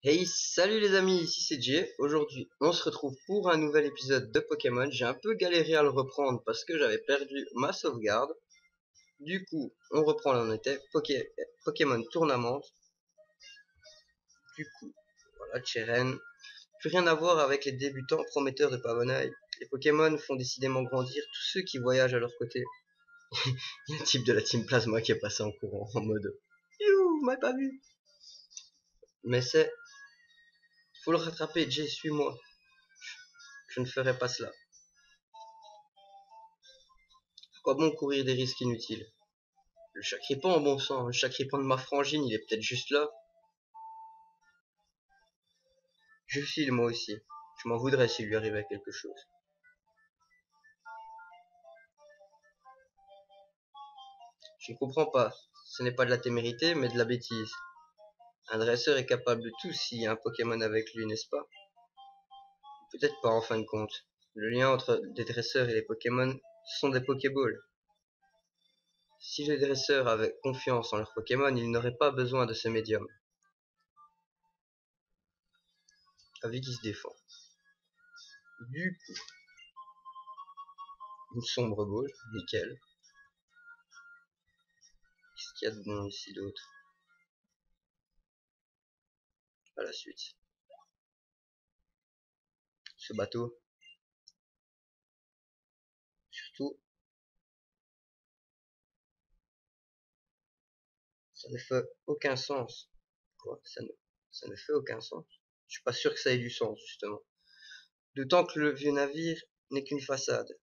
Hey, salut les amis, ici c'est Jay. Aujourd'hui, on se retrouve pour un nouvel épisode de Pokémon. J'ai un peu galéré à le reprendre parce que j'avais perdu ma sauvegarde. Du coup, on reprend là où on était. Pokémon Tournament. Du coup, voilà, Cheren. Plus rien à voir avec les débutants prometteurs de Pavonai. Les Pokémon font décidément grandir tous ceux qui voyagent à leur côté. Il y a un type de la Team Plasma qui est passé en courant en mode You, m'a pas vu. Mais faut le rattraper, Jay, suis-moi. Je ne ferai pas cela. Quoi bon courir des risques inutiles? Le Chakripan en bon sang, le Chakripan de ma frangine, il est peut-être juste là. Je file moi aussi. Je m'en voudrais s'il lui arrivait quelque chose. Je ne comprends pas. Ce n'est pas de la témérité, mais de la bêtise. Un dresseur est capable de tout s'il y a un Pokémon avec lui, n'est-ce pas? Peut-être pas en fin de compte. Le lien entre des dresseurs et les Pokémon sont des Pokéballs. Si les dresseurs avaient confiance en leurs Pokémon, ils n'auraient pas besoin de ce médium. Avis qui se défend. Du coup, une sombre bouge, nickel. Qu'est-ce qu'il y a de bon ici d'autre? À la suite. Ce bateau, surtout, ça ne fait aucun sens. Quoi? Ça ne fait aucun sens. Je suis pas sûr que ça ait du sens, justement. D'autant que le vieux navire n'est qu'une façade.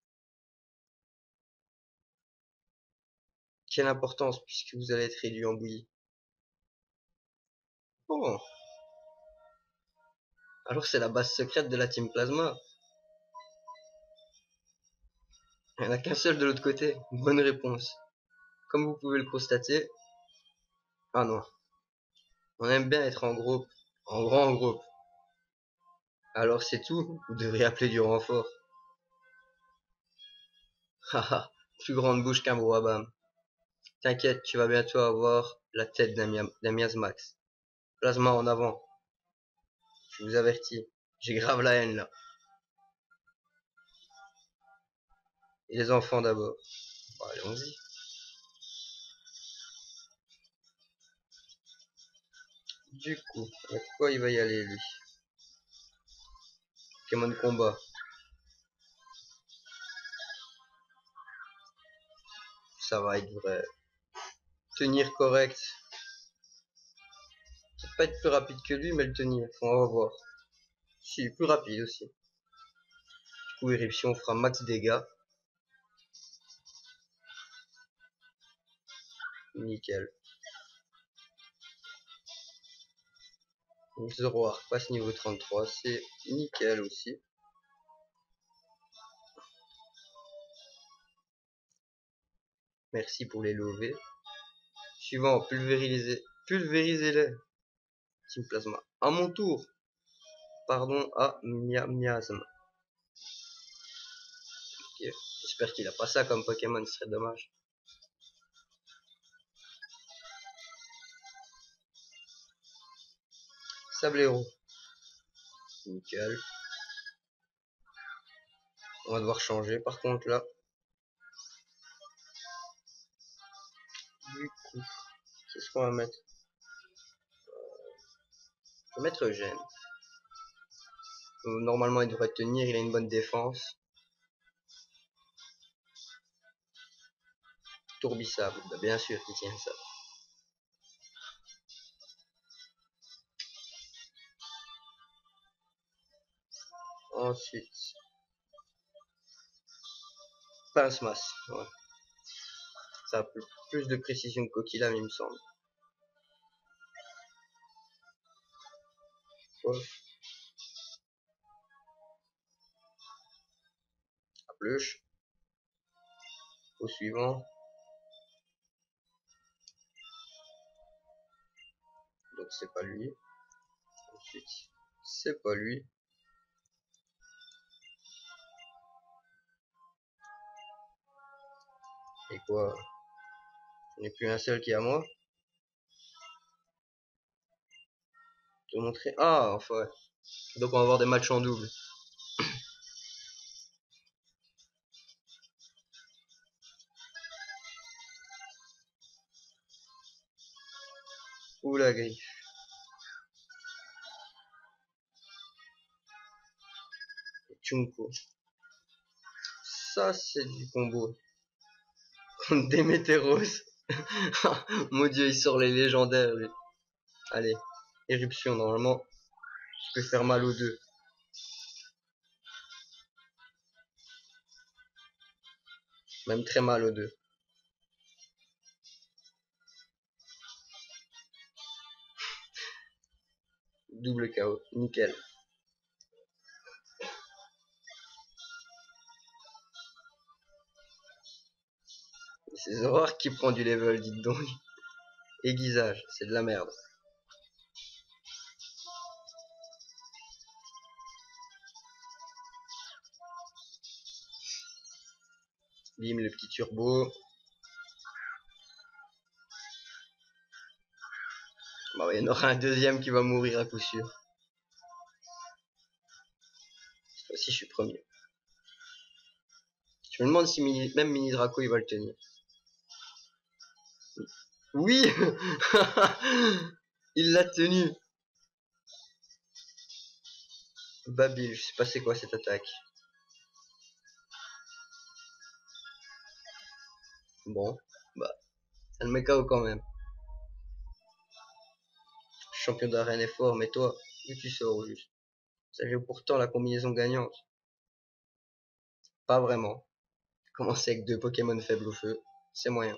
Quelle importance puisque vous allez être réduit en bouillie. Oh, alors c'est la base secrète de la Team Plasma. Il n'y en a qu'un seul de l'autre côté. Bonne réponse. Comme vous pouvez le constater, ah non, on aime bien être en groupe, en grand groupe. Alors c'est tout, vous devriez appeler du renfort. Haha, plus grande bouche qu'un brouhaha. T'inquiète, tu vas bientôt avoir la tête d'un miasmax. Plasma en avant. Je vous avertis. J'ai grave la haine là. Et les enfants d'abord. Bon, allons-y. Du coup, avec quoi il va y aller lui? Pokémon de combat. Ça va être vrai. Tenir correct. Peut-être pas être plus rapide que lui, mais le tenir. On va voir. Si, plus rapide aussi. Du coup, éruption fera max dégâts. Nickel. Zoroark passe niveau 33, c'est nickel aussi. Merci pour les lovés. Suivant, pulvérisez-les. Team Plasma. À mon tour. Pardon à Miasme. Okay. J'espère qu'il a pas ça comme Pokémon, ce serait dommage. Sablero. Nickel. On va devoir changer par contre là. Du coup, qu'est-ce qu'on va mettre? Je vais mettre Eugène. Normalement il devrait tenir, il a une bonne défense. Tourbissable, bah, bien sûr qu'il tient ça. Ensuite, Pince-Masse. Ouais. Ça a plus de précision que Coquillame, il me semble. Pof. Apluche. Au suivant. Donc c'est pas lui. Ensuite, c'est pas lui. Et quoi? Il n'y a plus un seul qui est à moi. te montrer. Ah, enfin, ouais. Donc on va avoir des matchs en double. Ouh la griffe. Chunko. Ça, c'est du combo. Contre Démétéros. Mon dieu, il sort les légendaires, lui. Allez. Éruption, normalement. Je peux faire mal aux deux. Même très mal aux deux. Double KO. Nickel. C'est Zoroark qui prend du level, dites donc. Aiguisage, c'est de la merde. Bim, le petit turbo. Bah ouais, il y en aura un deuxième qui va mourir à coup sûr. Cette fois-ci, je suis premier. Je me demande si même Mini Draco, il va le tenir. Oui. Il l'a tenu. Babil, je sais pas c'est quoi cette attaque. Bon, bah, ça le met KO quand même. Champion d'arène est fort, mais toi, où tu sors au juste? Ça joue pourtant la combinaison gagnante. Pas vraiment. Commencer avec deux Pokémon faibles au feu, c'est moyen.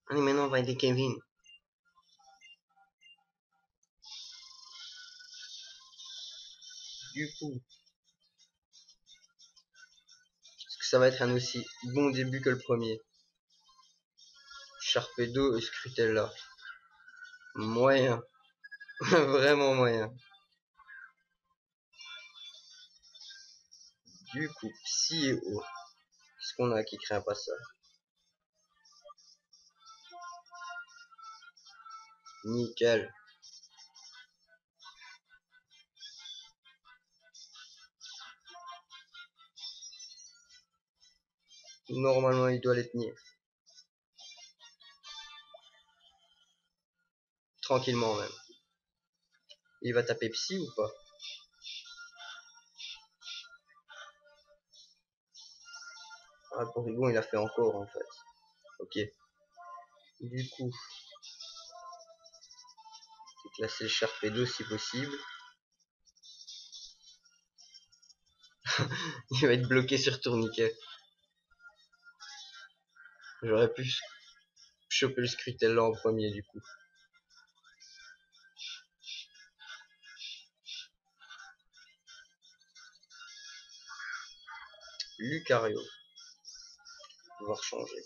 Allez, maintenant on va aider Kevin. Du coup, est-ce que ça va être un aussi bon début que le premier? Sharpedo et Scrutella. Moyen. Vraiment moyen. Du coup, Psy et O. Qu'est-ce qu'on a qui crée un passage? Nickel. Normalement, il doit les tenir. Tranquillement même. Il va taper Psy ou pas? Ah, Porygon, il a fait encore en fait. Ok. Du coup, c'est classer le Sharpedo si possible. Il va être bloqué sur Tourniquet. J'aurais pu choper le Scrutella en premier du coup. Lucario. Pouvoir changer.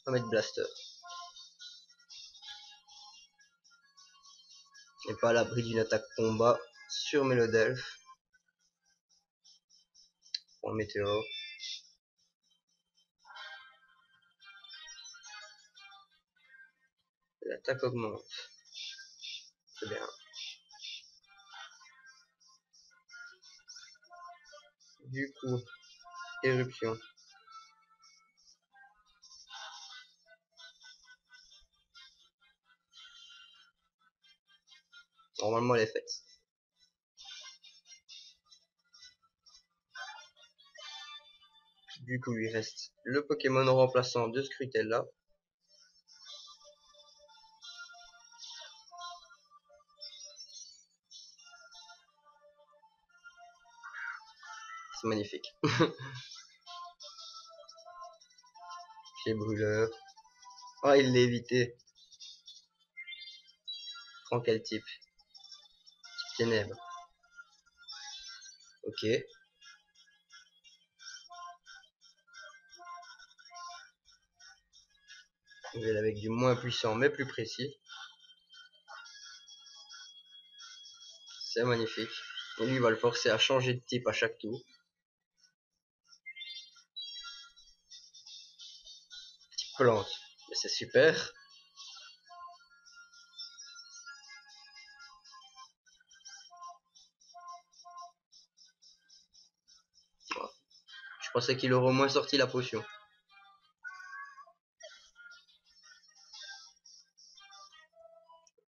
On va mettre Blaster. Et pas à l'abri d'une attaque combat sur Mélodelph. Pour un météore. L'attaque augmente. C'est bien. Du coup, éruption. Normalement, elle est faite. Du coup, il reste le Pokémon remplaçant de Scrutella. C'est magnifique. Pied brûleur. Ah, il l'a évité. Prends quel type? Type ténèbres. Ok. On va avec du moins puissant mais plus précis. C'est magnifique. Et lui, il va le forcer à changer de type à chaque tour. Petite plante. Mais c'est super. pensais qu'il aurait au moins sorti la potion.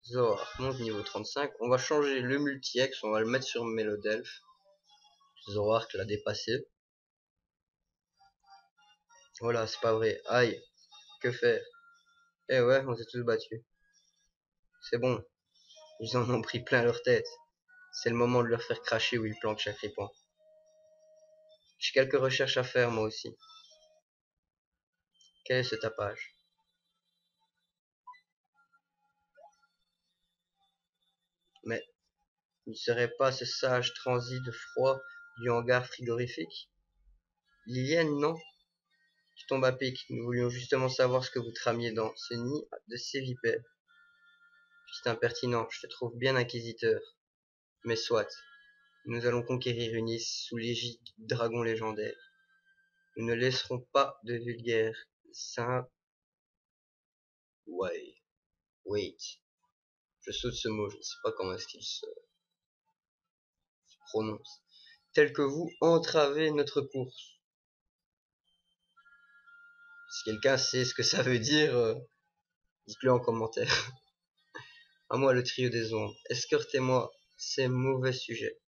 Zoar monte niveau 35. On va changer le multi-ex, on va le mettre sur Mélodelph. Zoar l'a dépassé. Voilà, c'est pas vrai. Aïe, que faire? Eh ouais, on s'est tous battus. C'est bon, ils en ont pris plein leur tête. C'est le moment de leur faire cracher où ils planquent chaque ripon. J'ai quelques recherches à faire moi aussi. Quel est ce tapage? Mais ne serait pas ce sage transit de froid du hangar frigorifique? Lilienne, non? Tu tombes à pic. Nous voulions justement savoir ce que vous tramiez dans ce nid de ces vipères. C'est impertinent, je te trouve bien inquisiteur. Mais soit, nous allons conquérir Unis sous l'égide du dragon légendaire. Nous ne laisserons pas de vulgaires saints. Ouais, wait. Je saute ce mot, je ne sais pas comment est-ce qu'il se prononce. Tel que vous entravez notre course. Si quelqu'un sait ce que ça veut dire, dites-le en commentaire. À moi le trio des ombres. Escortez-moi ces mauvais sujets.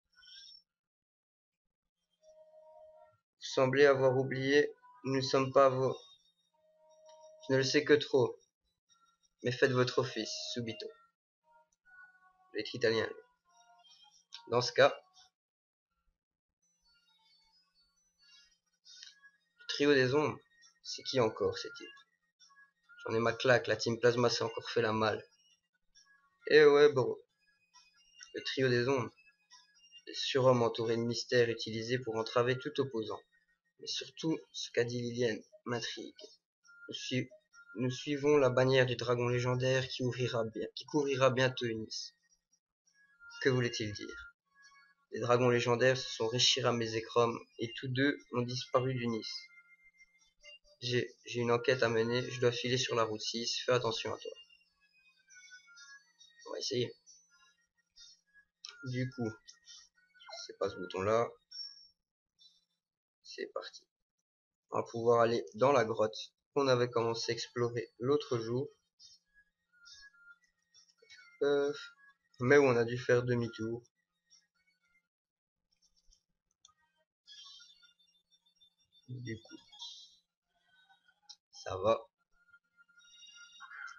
Vous semblez avoir oublié, nous ne sommes pas vos... Je ne le sais que trop. Mais faites votre office, subito. L'être italien. Dans ce cas, le trio des ombres, c'est qui encore ces types? J'en ai ma claque, la team plasma s'est encore fait la malle. Eh ouais bro, le trio des ombres, des surhommes entourés de mystères utilisés pour entraver tout opposant. Mais surtout, ce qu'a dit Lilienne m'intrigue. Nous suivons la bannière du dragon légendaire qui couvrira bientôt Unis. Que voulait-il dire? Les dragons légendaires, ce sont Reshiram et Zekrom, et tous deux ont disparu d'Unis. J'ai une enquête à mener, je dois filer sur la route 6, fais attention à toi. On va essayer. Du coup, c'est pas ce bouton là. C'est parti. On va pouvoir aller dans la grotte qu'on avait commencé à explorer l'autre jour. Mais où on a dû faire demi-tour. Du coup, ça va.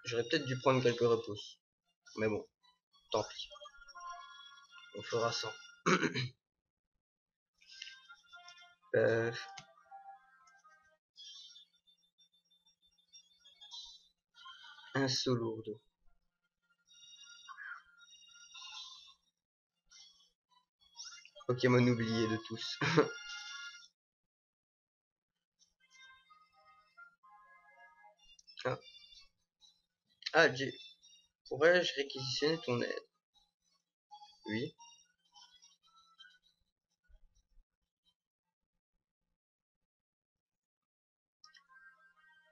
J'aurais peut-être dû prendre quelques repousses. Mais bon, tant pis. On fera sans. Un saut lourd. Pokémon oublié de tous. Ah, ah pourrais-je réquisitionner ton aide? Oui.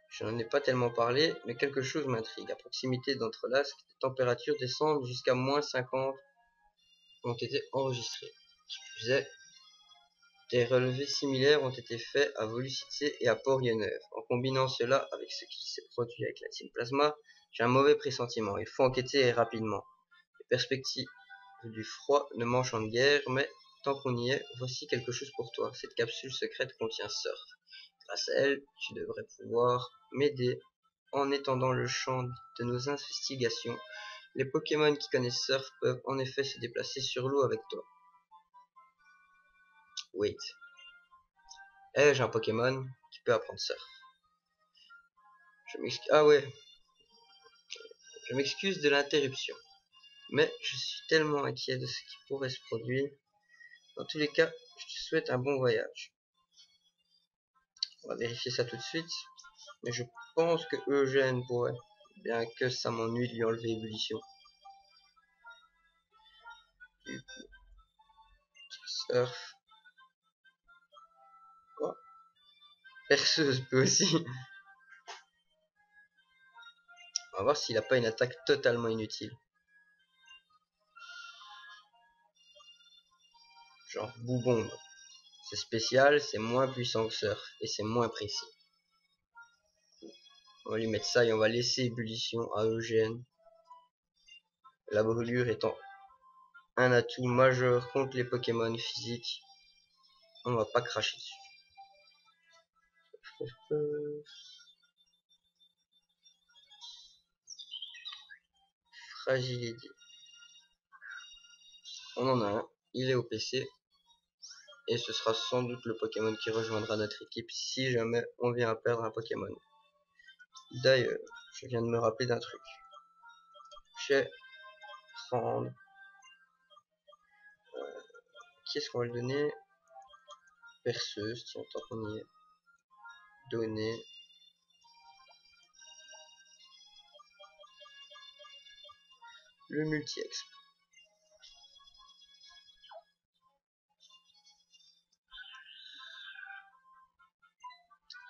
Je n'en ai pas tellement parlé, mais quelque chose m'intrigue. À proximité d'Entrelasque, les températures descendent jusqu'à -50 ont été enregistrées. Qui plus est, des relevés similaires ont été faits à Volucité et à Port-Yeneuve. En combinant cela avec ce qui s'est produit avec la team Plasma, j'ai un mauvais pressentiment. Il faut enquêter et rapidement. Les perspectives du froid ne m'enchantent guère, mais tant qu'on y est, voici quelque chose pour toi. Cette capsule secrète contient Surf. Grâce à elle, tu devrais pouvoir m'aider en étendant le champ de nos investigations. Les Pokémon qui connaissent Surf peuvent en effet se déplacer sur l'eau avec toi. Wait. Ai-je un Pokémon qui peut apprendre Surf? Ah ouais, je m'excuse de l'interruption, mais je suis tellement inquiet de ce qui pourrait se produire. Dans tous les cas, je te souhaite un bon voyage. On va vérifier ça tout de suite, mais je pense que Eugène pourrait, bien que ça m'ennuie de lui enlever ébullition. Du coup, Surf. Quoi? Perceuse peut aussi. On va voir s'il a pas une attaque totalement inutile. Genre Boubombe. C'est spécial, c'est moins puissant que Surf et c'est moins précis. On va lui mettre ça et on va laisser ébullition à Eugène. La brûlure étant un atout majeur contre les Pokémon physiques. On va pas cracher dessus. Fragility. On en a un, il est au PC. Et ce sera sans doute le Pokémon qui rejoindra notre équipe si jamais on vient à perdre un Pokémon. D'ailleurs, je viens de me rappeler d'un truc. Je vais prendre... qui est-ce qu'on va le donner? Perceuse, tiens, tant qu'on y est. Donner. Le multi-exp.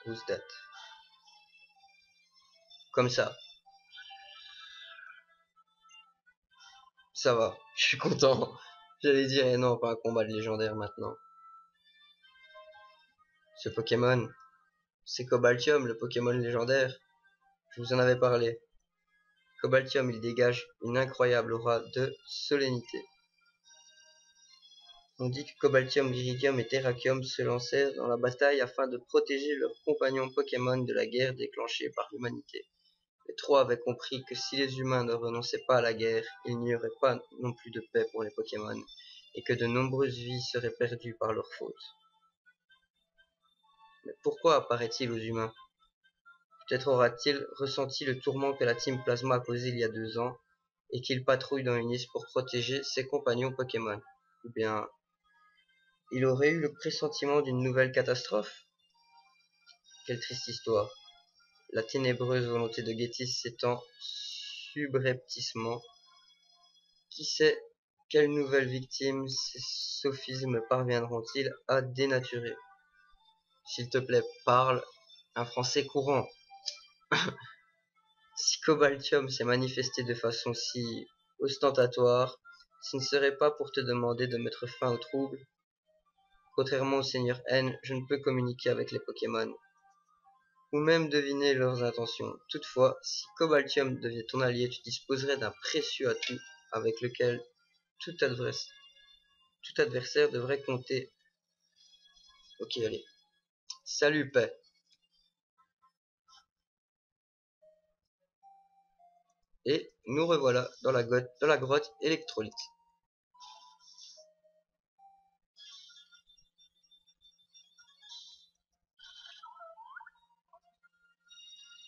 Who's that? Comme ça. Ça va, je suis content. J'allais dire, eh non, pas un combat de légendaire maintenant. Ce Pokémon, c'est Cobaltium, le Pokémon légendaire. Je vous en avais parlé. Cobaltium, il dégage une incroyable aura de solennité. On dit que Cobaltium, Viridium et Terrakium se lancèrent dans la bataille afin de protéger leurs compagnons Pokémon de la guerre déclenchée par l'humanité. Les trois avaient compris que si les humains ne renonçaient pas à la guerre, il n'y aurait pas non plus de paix pour les Pokémon, et que de nombreuses vies seraient perdues par leur faute. Mais pourquoi apparaît-il aux humains? Peut-être aura-t-il ressenti le tourment que la Team Plasma a causé il y a 2 ans, et qu'il patrouille dans une liste pour protéger ses compagnons Pokémon. Ou bien, il aurait eu le pressentiment d'une nouvelle catastrophe? Quelle triste histoire. La ténébreuse volonté de Gétis s'étend subrepticement. Qui sait quelle nouvelle victime ces sophismes parviendront-ils à dénaturer? S'il te plaît, parle un français courant. Si Cobaltium s'est manifesté de façon si ostentatoire, ce ne serait pas pour te demander de mettre fin au trouble. Contrairement au Seigneur N, je ne peux communiquer avec les Pokémon, ou même deviner leurs intentions. Toutefois, si Cobaltium devient ton allié, tu disposerais d'un précieux atout avec lequel tout adversaire devrait compter. Ok, allez. Salut, paix. Et nous revoilà dans la grotte électrolyte.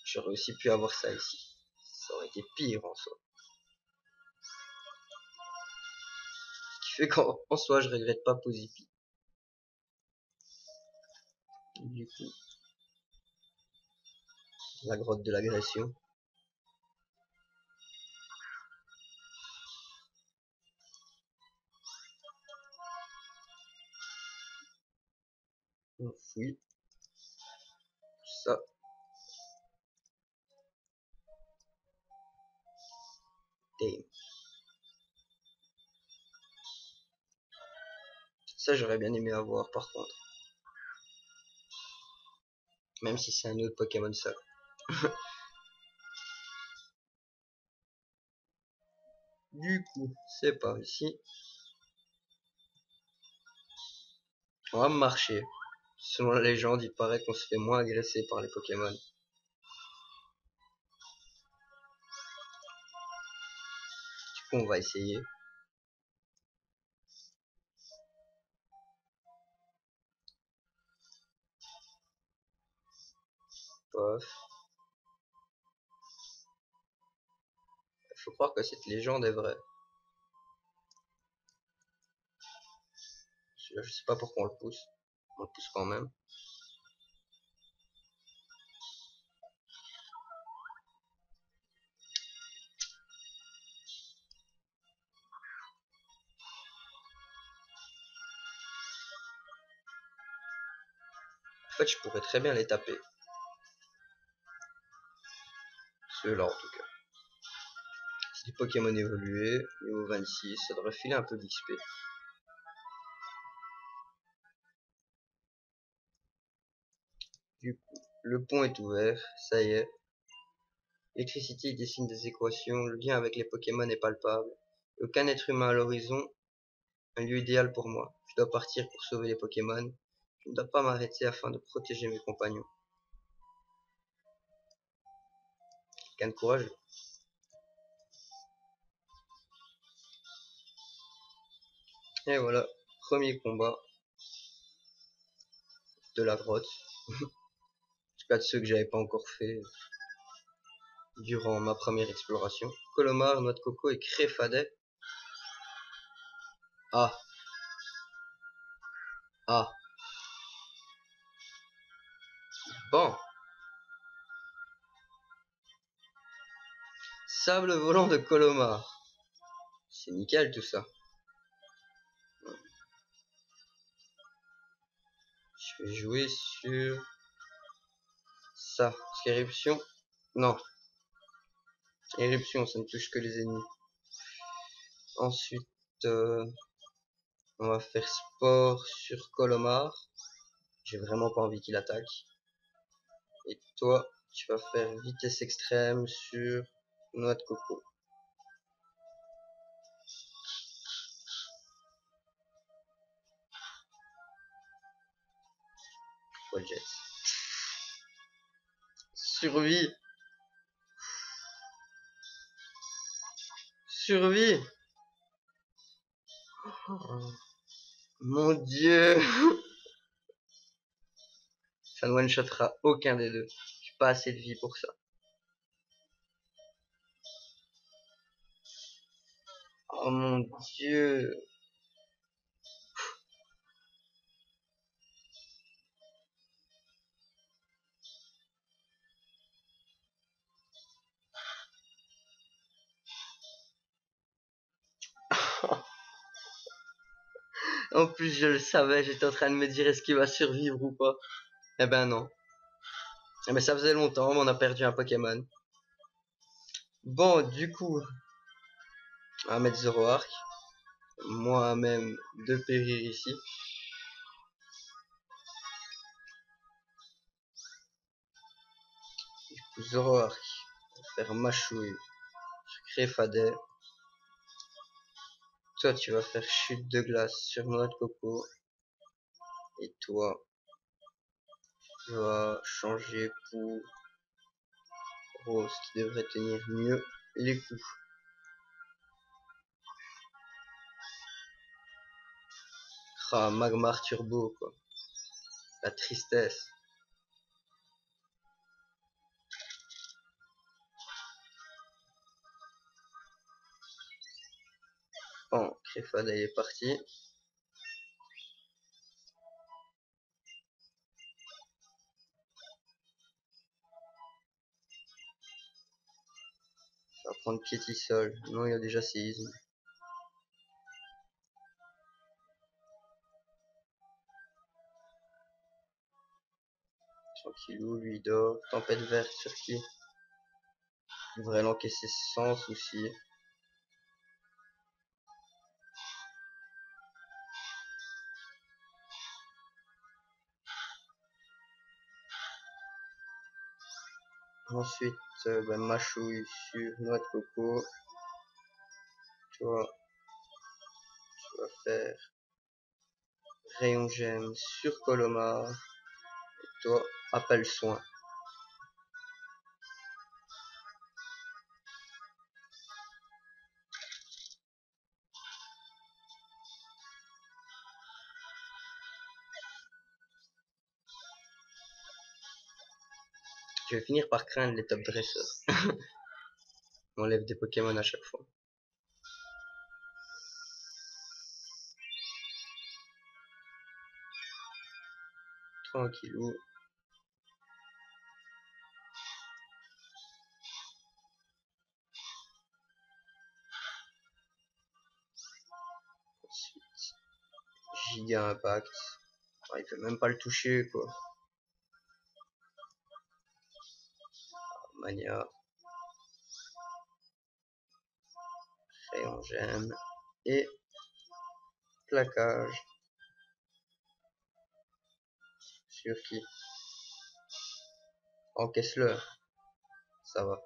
J'aurais aussi pu avoir ça ici. Ça aurait été pire en soi. Ce qui fait qu'en soi, je regrette pas Posipi. Du coup, la grotte de l'agression. On fouille. Ça. Damn. Ça, j'aurais bien aimé avoir par contre. Même si c'est un autre Pokémon seul. Du coup, c'est par ici. On va marcher. Selon la légende, il paraît qu'on se fait moins agresser par les Pokémon. Du coup, on va essayer. Pof. Il faut croire que cette légende est vraie. Celui-là, je sais pas pourquoi on le pousse. On le pousse quand même. En fait, je pourrais très bien les taper. Ceux-là, en tout cas. C'est des Pokémon évolués. Niveau 26, ça devrait filer un peu d'XP. Du coup, le pont est ouvert, ça y est. Electricity dessine des équations, le lien avec les Pokémon est palpable. Aucun être humain à l'horizon, un lieu idéal pour moi. Je dois partir pour sauver les Pokémon. Je ne dois pas m'arrêter afin de protéger mes compagnons. Gain de courage. Et voilà, premier combat de la grotte. En tout cas de ceux que j'avais pas encore fait durant ma première exploration. Colomar, Noix de Coco et Créfadet. Ah, ah, bon. Sable volant de Colomar. C'est nickel tout ça. Je vais jouer sur ça. Parce qu'éruption, non. Éruption, ça ne touche que les ennemis. Ensuite, on va faire sport sur Colomar. J'ai vraiment pas envie qu'il attaque. Et toi, tu vas faire vitesse extrême sur Noix de Coco. Jet. Survie. Survie. Oh, mon dieu. Ça ne one-shottera aucun des deux. J'ai pas assez de vie pour ça. Oh mon dieu. En plus, je le savais, j'étais en train de me dire est-ce qu'il va survivre ou pas. Eh ben non. Eh ben ça faisait longtemps, mais on a perdu un Pokémon. Bon, du coup, on va mettre Zoroark. Moi-même de périr ici. Du coup, Zoroark. On va faire Machouille. Créfadet. Toi, tu vas faire chute de glace sur Noix de Coco. Et toi, tu vas changer pour Rose qui devrait tenir mieux les coups. Ah, Magmar Turbo, quoi. La tristesse. Bon, Créfadet est parti. On va prendre Piétisol. Non, il y a déjà séisme. Tranquillou, lui il dort. Tempête verte sur qui? Il devrait l'encaisser sans souci. Ensuite, Machouille sur Noix de Coco. Toi, tu vas faire Rayon Gemme sur Colomar. Et toi, appelle soin. Je vais finir par craindre les top dresseurs. On enlève des Pokémon à chaque fois. Tranquillou. Ensuite, Giga Impact. Ah, il peut même pas le toucher, quoi. Mania. Rayon Gemme. Et plaquage. Sur qui? Encaisse-le. Ça va.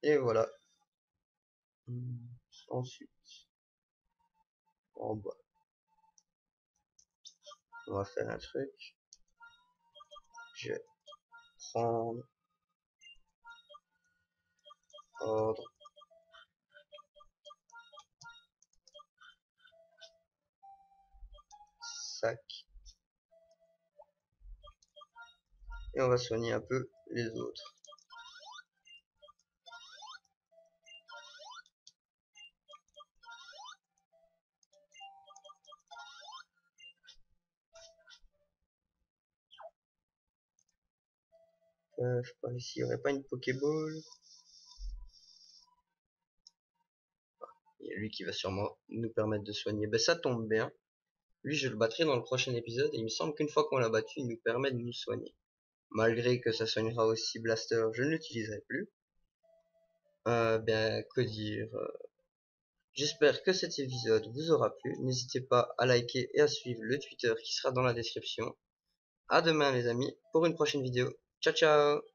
Et voilà. Ensuite, en bas, on va faire un truc. Je vais prendre ordre. Sac. Et on va soigner un peu les autres. Je sais pas, ici, il n'y aurait pas une Pokéball. Il y a lui qui va sûrement nous permettre de soigner. Ben ça tombe bien. Lui, je le battrai dans le prochain épisode. Et il me semble qu'une fois qu'on l'a battu, il nous permet de nous soigner. Malgré que ça soignera aussi Blaster, je ne l'utiliserai plus. Ben, que dire, j'espère que cet épisode vous aura plu. N'hésitez pas à liker et à suivre le Twitter qui sera dans la description. À demain les amis pour une prochaine vidéo. Ciao ciao.